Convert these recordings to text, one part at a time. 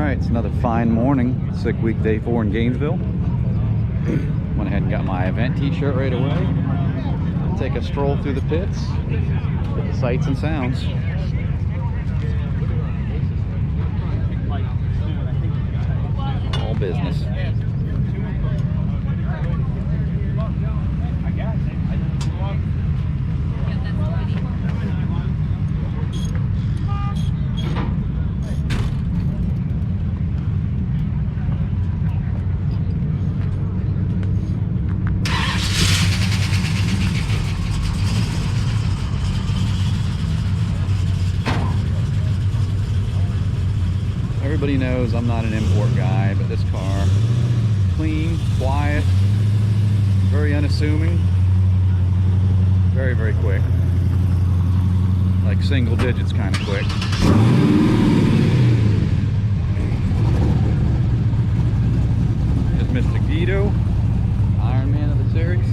Alright, it's another fine morning. Sick week day 4 in Gainesville. Went ahead and got my event t-shirt right away. Take a stroll through the pits, get the sights and sounds. All business. Everybody knows I'm not an import guy, but this car, clean, quiet, very unassuming, very, very quick. Like single digits kind of quick. There's Mr. Guido, Iron Man of the series.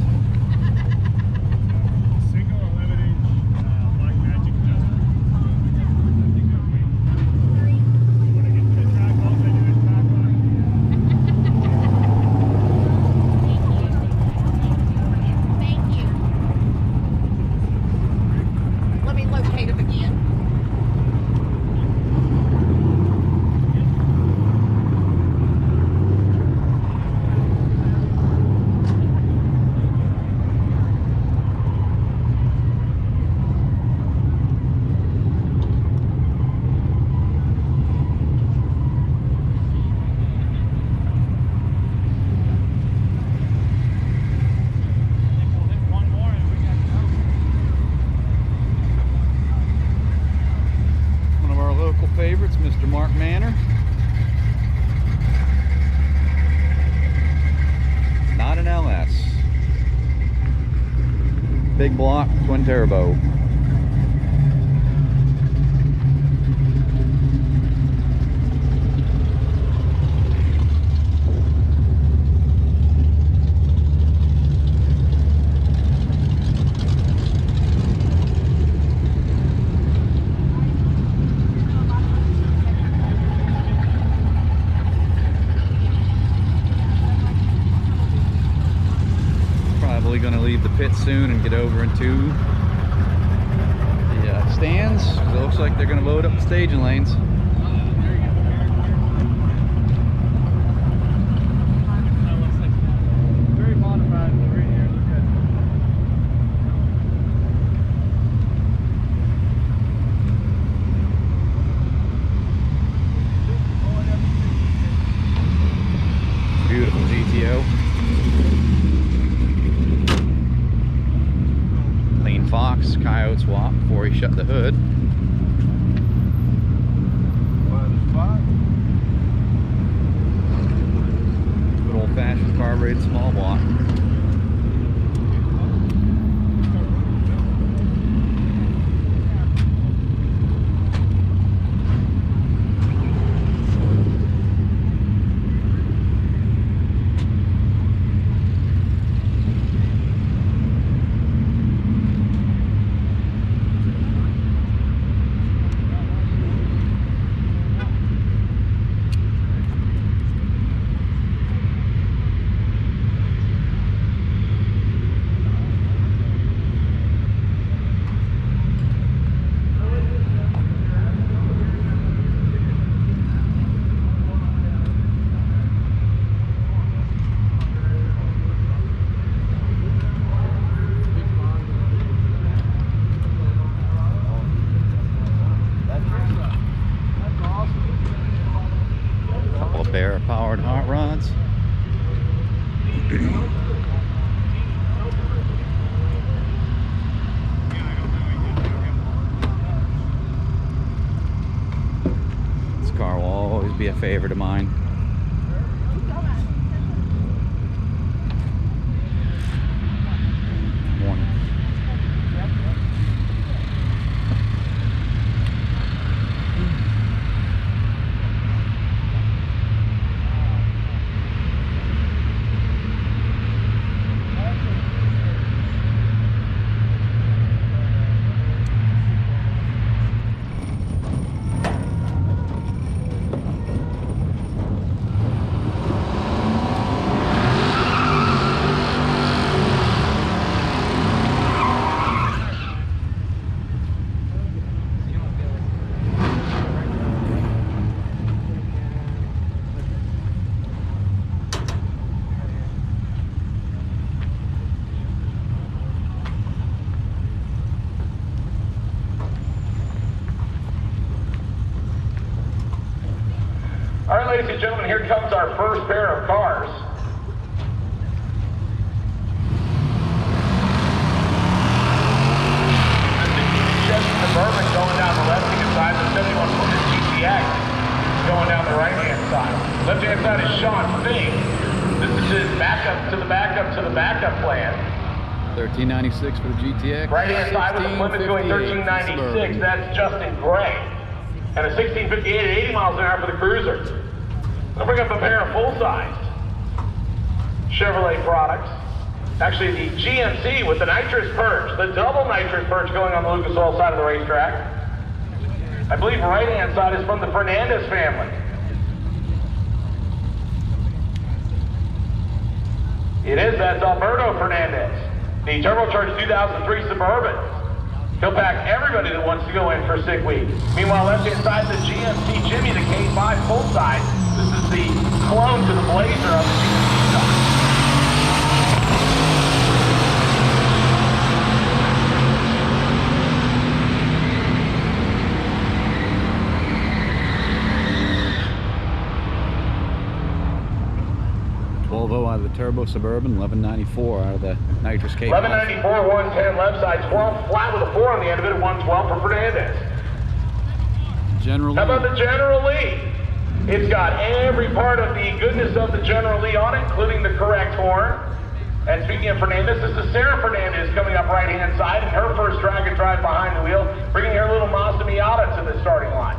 Favorites, Mr. Mark Manor. Not an LS. Big block, twin turbo. Going to leave the pit soon and get over into the stands. It looks like they're going to load up the staging lanes. Very modified over here. Look at it. Beautiful GTO. Fox coyote swap before he shut the hood. Good old-fashioned carbureted small block. Powered hot rods. This car will always be a favorite of mine. Morning. ladies and gentlemen, here comes our first pair of cars. Suburban going down the left-hand side, the 71 Plymouth GTX going down the right-hand side. Left-hand side is Sean Fink. This is his backup to the backup to the backup plan. 1396 for the GTX. Right-hand side with the Plymouth going 1396. That's Justin Gray. And a 1658 at 80 miles an hour for the Cruiser. I'll bring up a pair of full-sized Chevrolet products. Actually, the GMC with the nitrous purge, the double nitrous purge going on the Lucas Oil side of the racetrack. I believe right-hand side is from the Fernandez family. It is, that's Alberto Fernandez, the turbocharged 2003 Suburban. He'll pack everybody that wants to go in for sick week. Meanwhile, left-hand side, the GMC Jimmy, the K5 full-size. This is the clone to the Blazer of the GMC side. Out of the Turbo Suburban, 1194 out of the Nitrous K5. 1194, 110 left side, 12 flat with a 4 on the end of it at 112 for Fernandez. General Lee. How about the General Lee? It's got every part of the goodness of the General Lee on it, including the correct horn. And speaking of Fernandez, this is Sarah Fernandez coming up right-hand side, and her first drag and drive behind the wheel, bringing her little Mazda Miata to the starting line.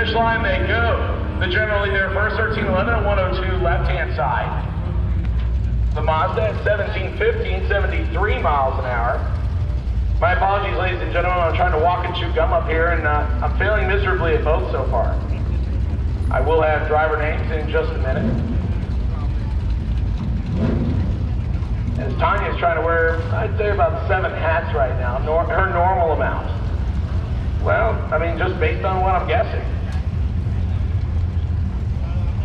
Line they go. The General Lee there first, 1311 at 102 left-hand side. The Mazda at 1715, 73 miles an hour. My apologies, ladies and gentlemen. I'm trying to walk and chew gum up here, and I'm failing miserably at both so far. I will have driver names in just a minute. As Tanya's trying to wear, I'd say about 7 hats right now, her normal amount. Well, I mean, just based on what I'm guessing.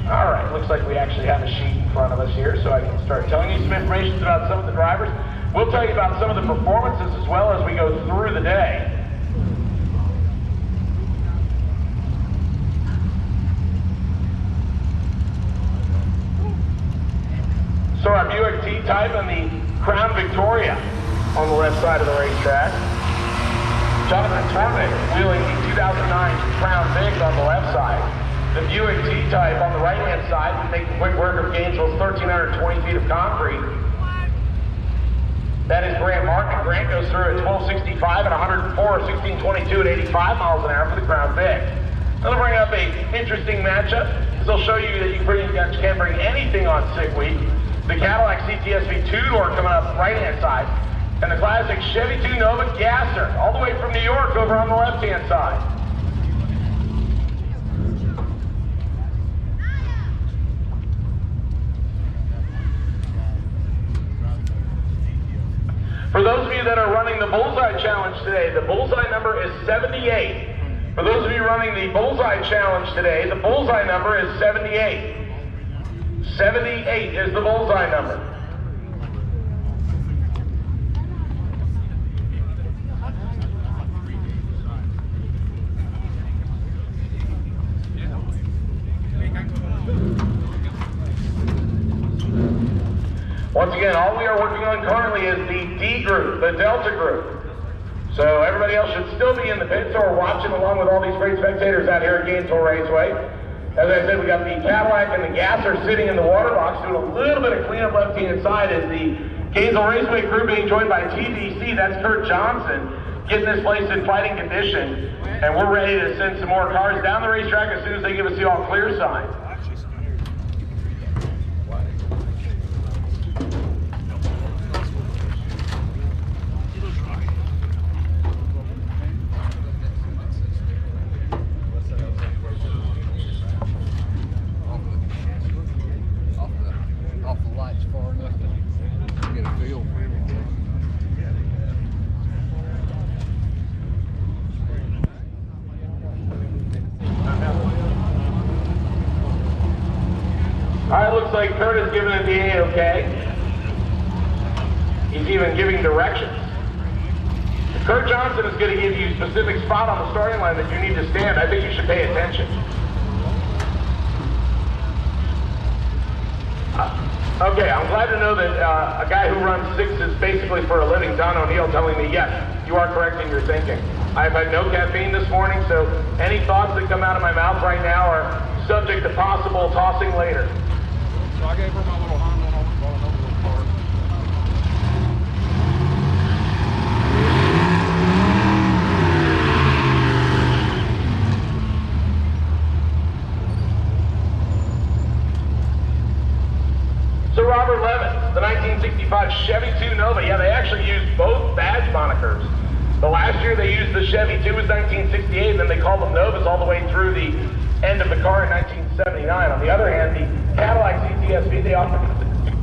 All right, looks like we actually have a sheet in front of us here, so I can start telling you some information about some of the drivers. We'll tell you about some of the performances as well as we go through the day. So our Buick T-Type and the Crown Victoria on the left side of the racetrack. Jonathan Tornick wheeling the 2009 Crown Vic on the left side. The Buick T-Type on the right-hand side, making quick work of Gainesville's 1,320 feet of concrete. That is Grant Martin. Grant goes through at 1265 at 104, 1622 at 85 miles an hour for the Crown Vic. That'll bring up an interesting matchup, because they'll show you that you can't bring anything on sick week. The Cadillac CTS-V two-door coming up right-hand side, and the classic Chevy 2 Nova Gasser, all the way from New York over on the left-hand side. For those of you that are running the Bullseye Challenge today, the Bullseye number is 78. For those of you running the Bullseye Challenge today, the Bullseye number is 78. 78 is the Bullseye number. Once again, all we are working on currently is the D group, the Delta group. So everybody else should still be in the pits or watching along with all these great spectators out here at Gainesville Raceway. As I said, we got the Cadillac and the Gasser sitting in the water box doing a little bit of cleanup left-hand side as the Gainesville Raceway crew being joined by TDC. That's Kurt Johnson getting this place in fighting condition. And we're ready to send some more cars down the racetrack as soon as they give us the all clear sign. looks like Kurt has given it the A-OK. He's even giving directions. Kurt Johnson is going to give you a specific spot on the starting line that you need to stand. I think you should pay attention. Okay, I'm glad to know that a guy who runs sixes basically for a living, Don O'Neill, telling me, yes, you are correct in your thinking. I've had no caffeine this morning, so any thoughts that come out of my mouth right now are subject to possible tossing later. So I gave her my little Honda and over the car. So Robert Levin, the 1965 Chevy 2 Nova, yeah, they actually used both badge monikers. The last year they used the Chevy 2 was 1968, and then they called them Novas all the way through the end of the car in 1979. On the other hand, the Cadillac CTSV, they offer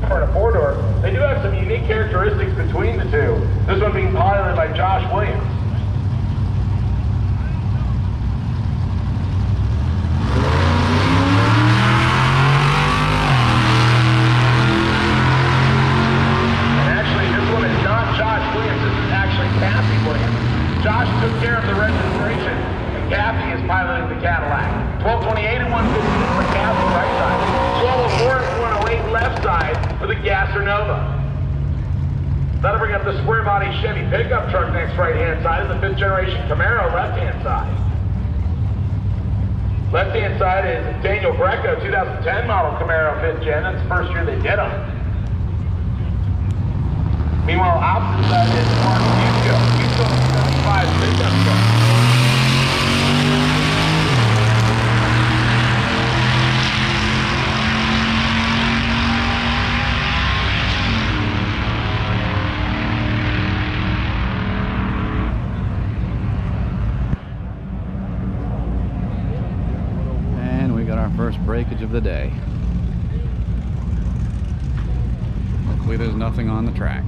for a four-door. They do have some unique characteristics between the two. This one being piloted by Josh Williams. Josh took care of the registration, and Kathy is piloting the Cadillac. 1228 and 115 for Kathy, right side. 1204 and 108 left side for the Gasser Nova. That'll bring up the square body Chevy pickup truck next right-hand side, and the 5th generation Camaro left-hand side. Left-hand side is Daniel Greco, 2010 model Camaro 5th gen. That's the first year they did them. Meanwhile, opposite side is Mark Yuko. Yuko 75 pickup truck. And we got our first breakage of the day. Hopefully there's nothing on the track.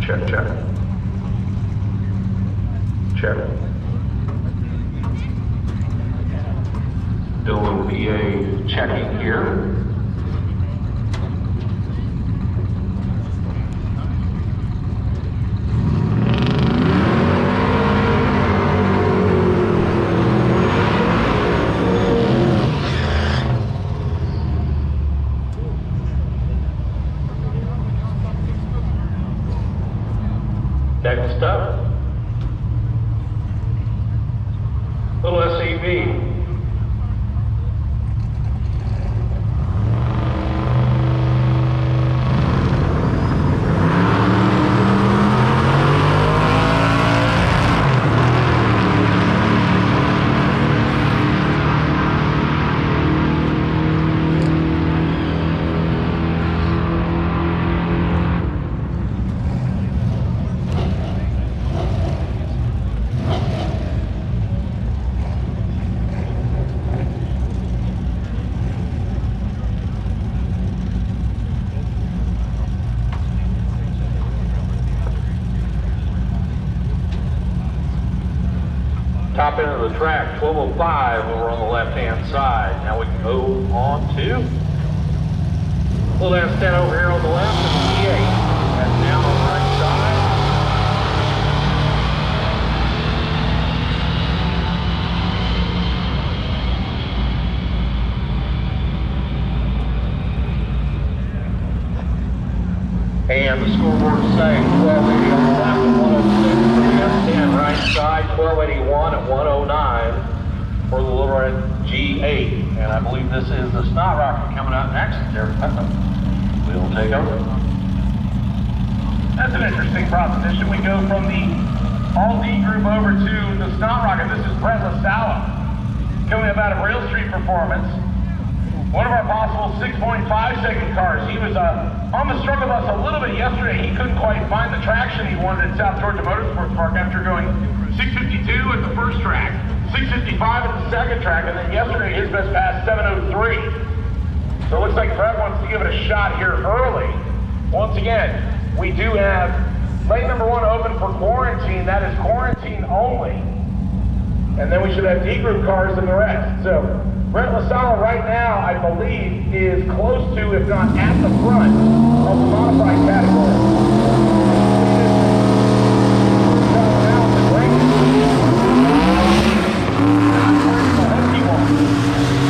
Check. Check. Do a little PA checking here. Next up, little SAV. Top end of the track, 1205 over on the left-hand side. Now we can move on to little stand over here on the left and the T8. That's down on the right side. And the scoreboard saying 1280 on the left and 106 for the S10 right side, 1281 at 109 for the little red G8. And I believe this is the Snot Rocket coming out next. There, we'll take over. That's an interesting proposition. We go from the All D group over to the Snot Rocket. This is Brett LaSala. coming up out of Rail Street Performance. One of our possible 6.5-second cars. He was on the struggle bus a little bit yesterday. He couldn't quite find the traction he wanted at South Georgia Motorsports Park after going 652 at the first track, 655 at the second track, and then yesterday his best pass 703. So it looks like Fred wants to give it a shot here early. Once again, we do have lane number 1 open for quarantine. That is quarantine only. And then we should have D group cars in the rest. So Brent LaSalle right now, I believe, is close to, if not at the front of the modified category.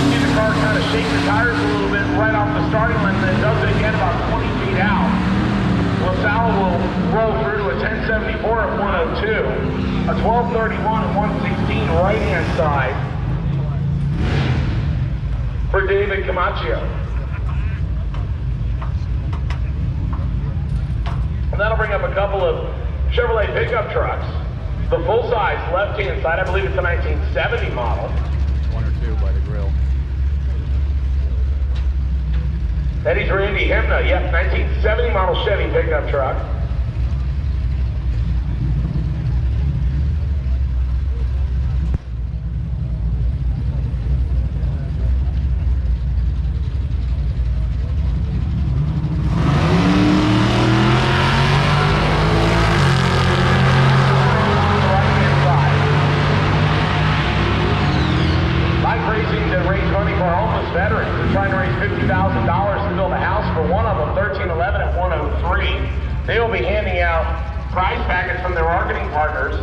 See the car kind of shake the tires a little bit right off the starting line, and then does it again about 20 feet out. LaSalle will roll through to a 1074 at 102, a 1231 at 116 right-hand side for David Camacho. And that'll bring up a couple of Chevrolet pickup trucks. The full-size left-hand side, I believe it's a 1970 model. 1 or 2 by the grill. Eddie's Randy Hemna, yep, 1970 model Chevy pickup truck. They will be handing out prize packets from their marketing partners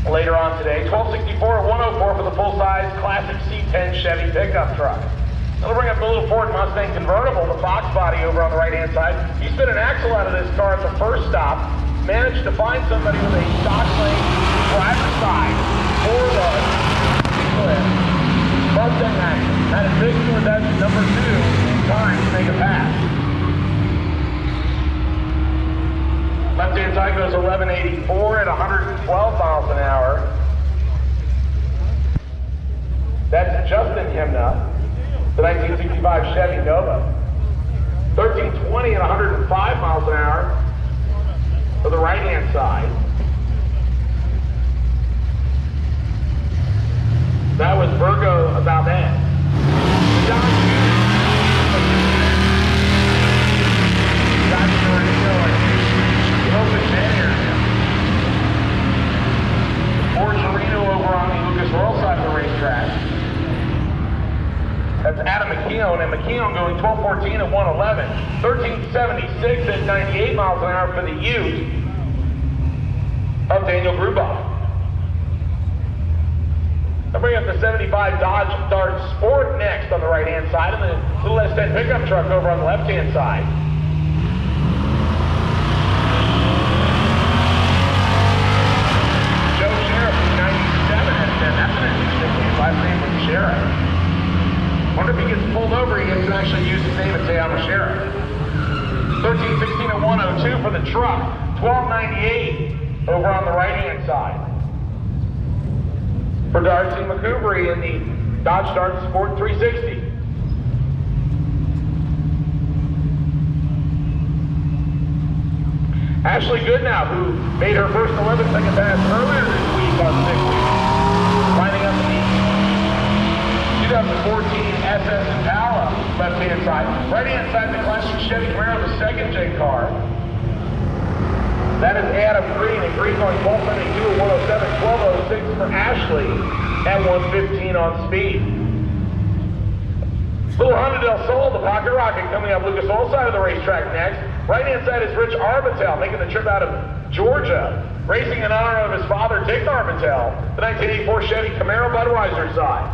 later on today. 1264 or 104 for the full-size classic C10 Chevy pickup truck. That'll bring up the little Ford Mustang convertible, the Fox body over on the right-hand side. He spit an axle out of this car at the first stop, managed to find somebody with a stock lane driver's side for the Mustang action. Had a big with that number 2 time to make a pass. Left-hand side goes 1184 at 112 miles an hour. That's Justin Hemna, the 1965 Chevy Nova. 1320 at 105 miles an hour for the right-hand side. That was Virgo Valdez. Open man area. Ford Torino over on the Lucas Oil side of the racetrack. That's Adam McKeown, and McKeown going 1214 at 111. 1376 at 98 miles an hour for the Ute of Daniel Grubaugh. I'll bring up the 75 Dodge Dart Sport next on the right-hand side, and the little S10 pickup truck over on the left-hand side. Last name was Sheriff. Wonder if he gets pulled over, he gets to actually use his name and say, I'm a sheriff. 1316 at 102 for the truck. 1298 over on the right-hand side. For Darcy McCouvery in the Dodge Dart Sport 360. Ashley Goodnow, who made her first 11-second pass earlier this week on 60, lining up the 2014 SS Impala left-hand side. Right-hand side, the classic Chevy Camaro, the second-gen car. That is Adam Green, and Green going 1272 at 107, 1206 for Ashley at 115 on speed. Little Honda del Sol, the Pocket Rocket, coming up Lucas Oil side of the racetrack next. Right-hand side is Rich Arbitel, making the trip out of Georgia, racing in honor of his father, Dick Arbitel, the 1984 Chevy Camaro Budweiser side.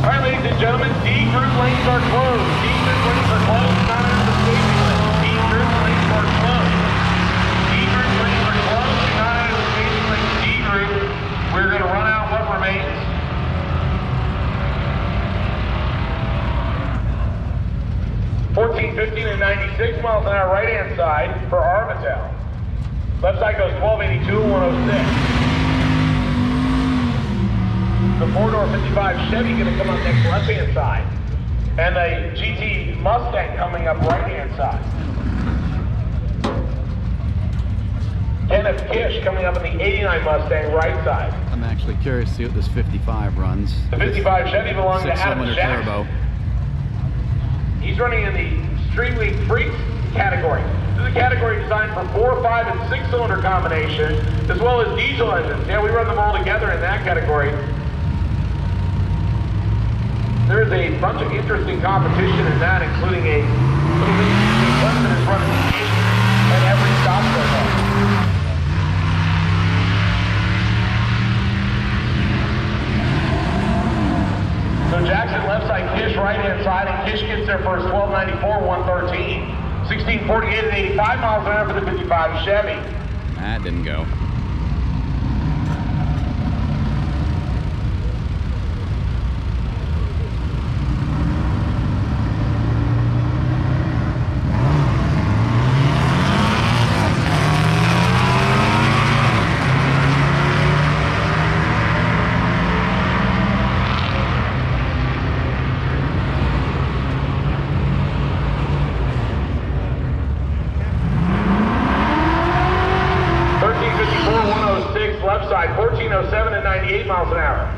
All right, ladies and gentlemen, D group lanes are closed. D group lanes are closed, not under the safety limit. D group lanes are closed. D group lanes are closed, not under the safety limit. D group, we're going to run out what remains. 14, 15, and 96 miles an hour right-hand side for Armitage. Left side goes 1282 and 106. The four-door 55 Chevy going to come up next left-hand side. And the GT Mustang coming up right-hand side. Kenneth Kish coming up in the 89 Mustang right side. I'm actually curious to see what this 55 runs. The 55 Chevy belongs to Adam Six-cylinder Jackson. turbo. He's running in the Street League Freaks category. This is a category designed for 4, 5, and 6-cylinder combination, as well as diesel engines. Yeah, we run them all together in that category. There's a bunch of interesting competition in that, including a little bit of that is running at every stop so far. So Jackson left side, Kish right hand side, and Kish gets there first, 1294, 113. 1648 and 85 miles an hour for the 55 Chevy. That didn't go. Left side, 1407 and 98 miles an hour.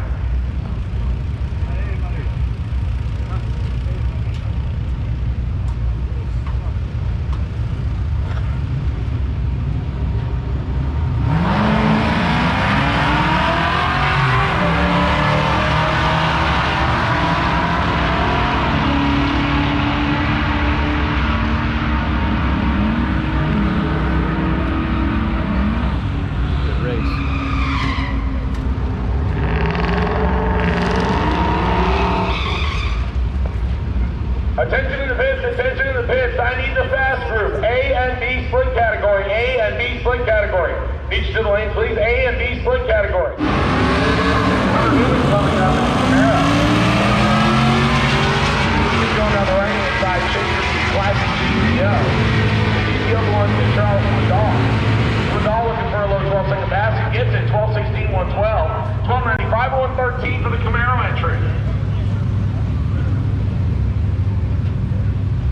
Attention in the pits, attention in the pits. I need the fast group. A and B split category. A and B split category. Each to the lane, please. A and B split category. Coming up in the Camaro. He's going down the right-hand side, chasing the classic GTO. The GTO belongs to Charles Woodall. Woodall looking for a low 12-second pass. He gets it. 1216, 112. 1295, 113 for the Camaro entry.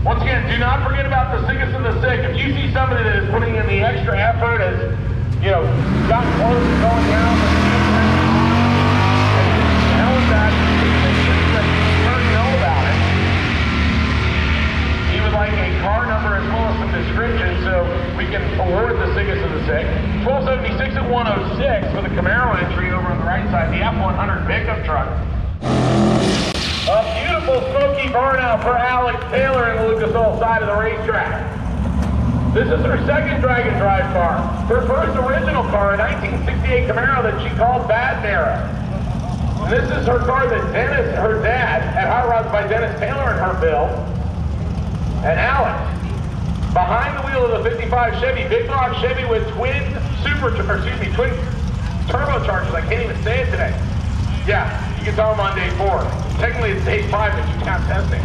Once again, do not forget about the sickest of the sick. If you see somebody that is putting in the extra effort, has, got close to going down, and hell with that, know about it. He would like a car number as well as some description so we can award the sickest of the sick. 1276 and 106 for the Camaro entry over on the right side, the F100 pickup truck. A beautiful smoky burnout for Alex Taylor in the Lucas Oil side of the racetrack. This is her second drag and drive car. Her first original car, a 1968 Camaro that she called Bad Mara. And this is her car that Dennis, her dad, had hot rods by Dennis Taylor in her build. And Alex, behind the wheel of the 55 Chevy, big block Chevy with twin turbochargers. I can't even say it today. Yeah, you can tell them on day 4. Technically it's day 5, but you count testing.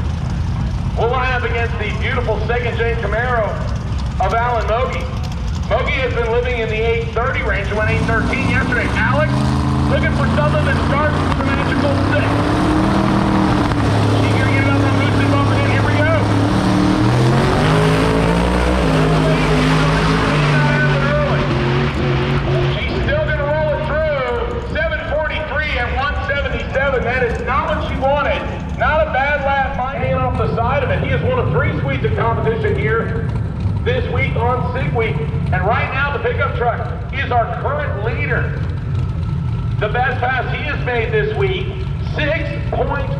We'll line up against the beautiful second-gen Camaro of Alan Mogi. Mogi has been living in the 830 range and went 813 yesterday. Alex, looking for something that starts with the magical 6. She's gonna get it up on loose and bumping in. Here we go. She's still gonna roll it through. 743 and 177. That is not what she wanted. Not a bad lap, hanging off the side of it. He has won a 3 suites of competition here this week on SIG Week. And right now the pickup truck is our current leader. The best pass he has made this week, 6.40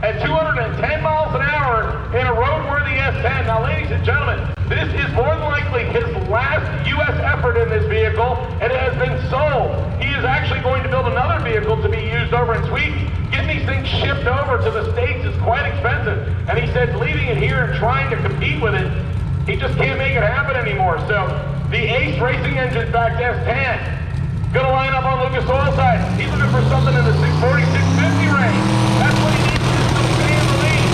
at 210 miles an hour in a roadworthy S10. Now, ladies and gentlemen, this is more than likely his last U.S. effort in this vehicle, and it has been sold. He is actually going to build another vehicle to be used over in Sweden. Getting these things shipped over to the States is quite expensive, and he said leaving it here and trying to compete with it, he just can't make it happen anymore. So, the Ace Racing Engine's back to S10. Gonna line up on Lucas Oil side. He's looking for something in the 640, 650 range. That's what he needs to still stay in the lead.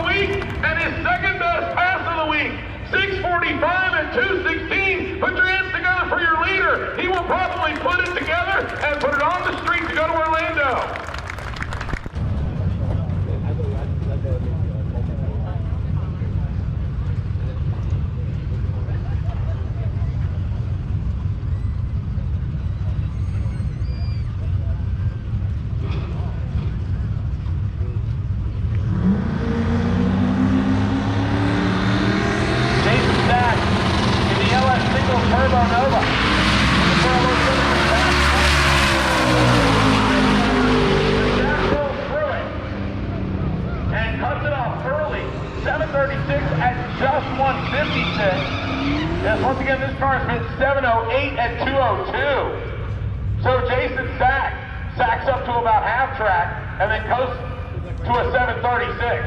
the week and his second best pass of the week. 6:45 and 2:16. Put your hands together for your leader. He will probably put it together and put it on the street to go to Orlando. Once again, this car has been 7:08 and 2:02. So Jason sacks up to about half track and then coasts to a 7:36.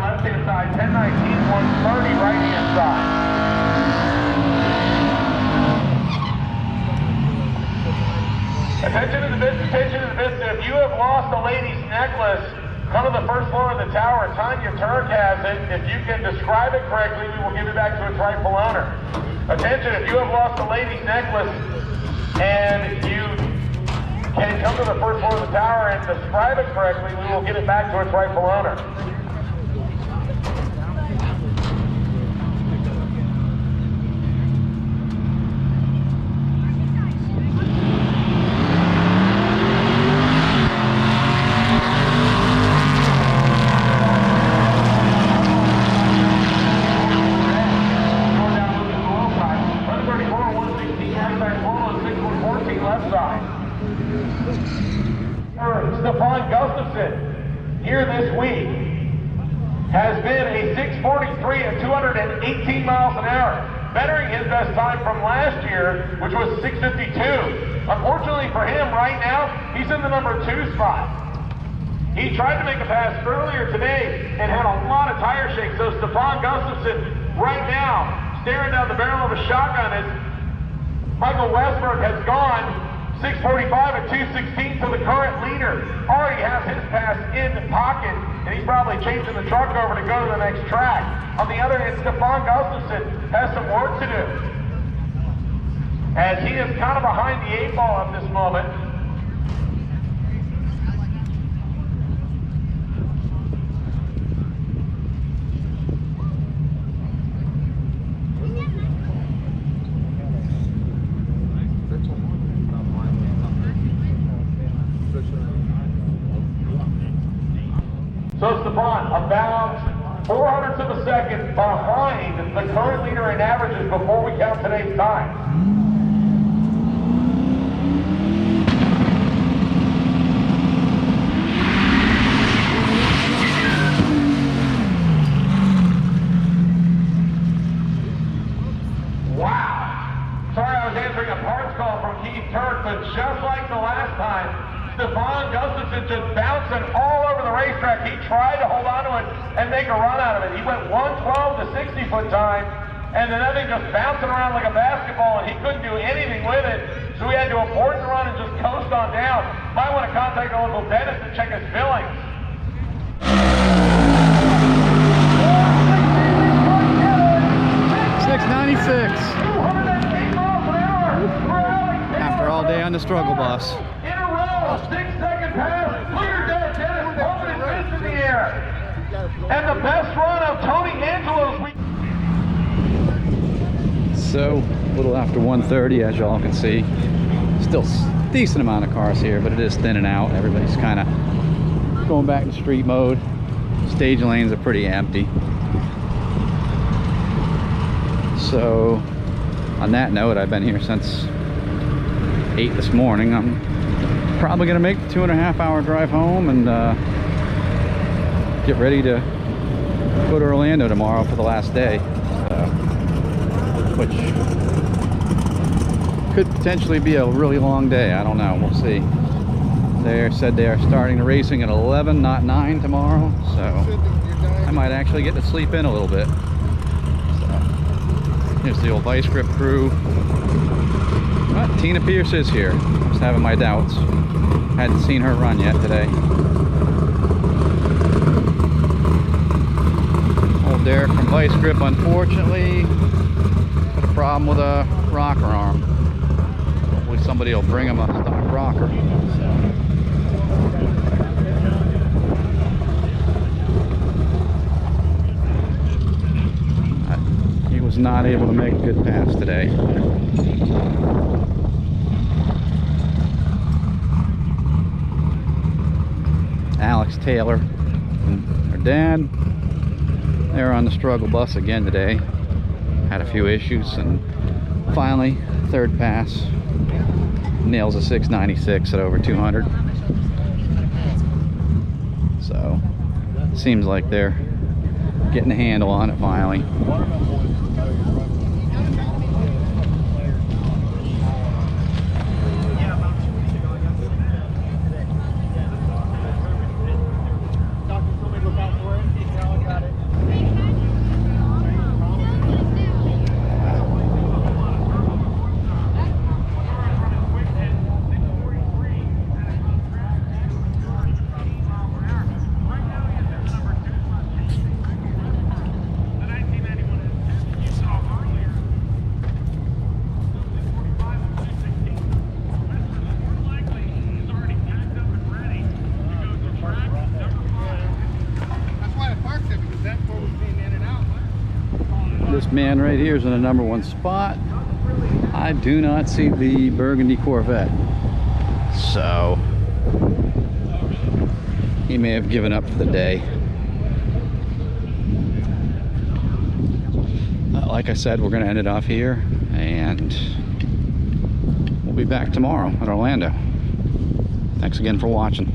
Left-hand side, 10:19, 1:30 right-hand side. Attention to the business, attention to the business. If you have lost a lady's necklace, come to the first floor of the tower. Tanya Turk has it. If you can describe it correctly, we will give it back to its rightful owner. Attention, if you have lost a lady's necklace and you can come to the first floor of the tower and describe it correctly, we will get it back to its rightful owner. Here this week has been a 6:43 at 218 miles an hour, bettering his best time from last year, which was 6:52. Unfortunately for him, right now, he's in the number 2 spot. He tried to make a pass earlier today and had a lot of tire shakes, so Stefan Gustafson right now staring down the barrel of a shotgun as Michael Westberg has gone 6:45 at 2:16, so the current leader already has his pass in the pocket, and he's probably changing the truck over to go to the next track. On the other hand, Stefan Gustafson has some work to do, as he is kind of behind the 8 ball at this moment. So Stefan, about 400ths of a second behind the current leader in averages before we count today's time. Wow. Sorry, I was answering a parts call from Keith Turk, but just like the last time, Stefan Gustafson just bouncing all over the racetrack. He tried to hold on to it and make a run out of it. He went 112 to 60-foot time, and then that thing just bouncing around like a basketball, and he couldn't do anything with it, so he had to abort the run and just coast on down. Might want to contact a local dentist to check his billings. 696. 208 miles an hour for Alex Taylor. After all day on the struggle bus. In a row, 6-second pass, clear dead, Dennis pumping his fist in the air. And the best run of Tony Angelo's week. So, a little after 1:30, as y'all can see. Still a decent amount of cars here, but it is thinning out. Everybody's kind of going back to street mode. Stage lanes are pretty empty. So, on that note, I've been here since 8 this morning. I'm probably going to make the 2.5-hour drive home and get ready to go to Orlando tomorrow for the last day. Which could potentially be a really long day. I don't know. We'll see. They said they are starting the racing at 11, not 9 tomorrow. So I might actually get to sleep in a little bit. So here's the old vice grip crew. But Tina Pierce is here. I was having my doubts. Hadn't seen her run yet today. Old Derek from Vice Grip, unfortunately, got a problem with a rocker arm. Hopefully somebody will bring him a stock rocker. He was not able to make a good pass today. Alex Taylor and her dad, they were on the struggle bus again today. Had a few issues, and finally, third pass, nails a 696 at over 200. So, seems like they're getting a handle on it finally. This man right here is in the #1 spot. I do not see the burgundy Corvette, so he may have given up for the day. Like I said, we're going to end it off here, and we'll be back tomorrow at Orlando. Thanks again for watching.